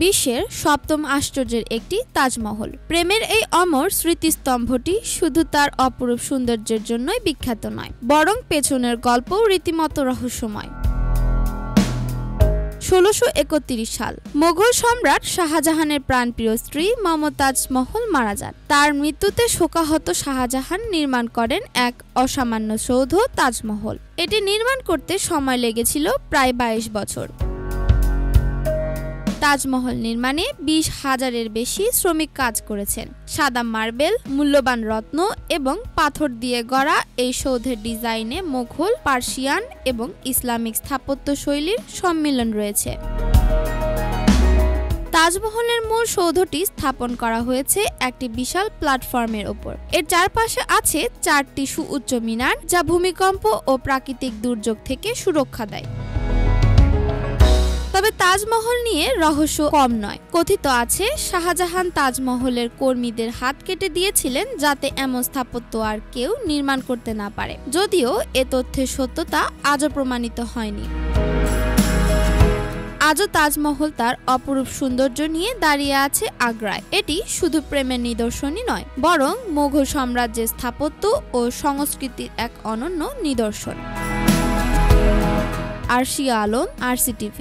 বিশ্বের সপ্তম আশ্চর্যের একটি তাজমহল। প্রেমের এই অমর স্মৃতিস্তম্ভটি শুধু তার অপরূপ সৌন্দর্যের জন্যই বিখ্যাত নয়, বরং পেছনের গল্পও রীতিমতো রহস্যময়। ১৬৩১ সাল মোগল সম্রাট শাহজাহানের প্রাণপ্রিয় স্ত্রী মমতাজ মহল মারা যান। তার মৃত্যুতে শোকাহত শাহজাহান নির্মাণ করেন এক অসামান্য সৌধ তাজমহল। এটি নির্মাণ করতে সময় লেগেছিল প্রায় ২২ বছর। তাজমহল নির্মাণে ২০,০০০-এর বেশি শ্রমিক কাজ করেছেন। সাদা মার্বেল, মূল্যবান রত্ন এবং পাথর দিয়ে গড়া এই সৌধের ডিজাইনে মোঘল, পার্সিয়ান এবং ইসলামিক স্থাপত্য শৈলীর সম্মিলন রয়েছে। তাজমহলের মূল সৌধটি স্থাপন করা হয়েছে একটি বিশাল প্ল্যাটফর্মের ওপর। এর চারপাশে আছে ৪টি সুউচ্চ মিনার, যা ভূমিকম্প ও প্রাকৃতিক দুর্যোগ থেকে সুরক্ষা দেয়। তবে তাজমহল নিয়ে রহস্য কম নয়। কথিত আছে শাহজাহান তাজমহলের কর্মীদের হাত কেটে দিয়েছিলেন যাতে এমন স্থাপত্য আর কেউ নির্মাণ করতে না পারে, যদিও এ তথ্যের সত্যতা আজও প্রমাণিত হয়নি। আজও তাজমহল তার অপরূপ সৌন্দর্য নিয়ে দাঁড়িয়ে আছে আগ্রায়। এটি শুধু প্রেমের নিদর্শনই নয়, বরং মোগল সাম্রাজ্যের স্থাপত্য ও সংস্কৃতির এক অনন্য নিদর্শন। আরশিয়া আলম, RCTV।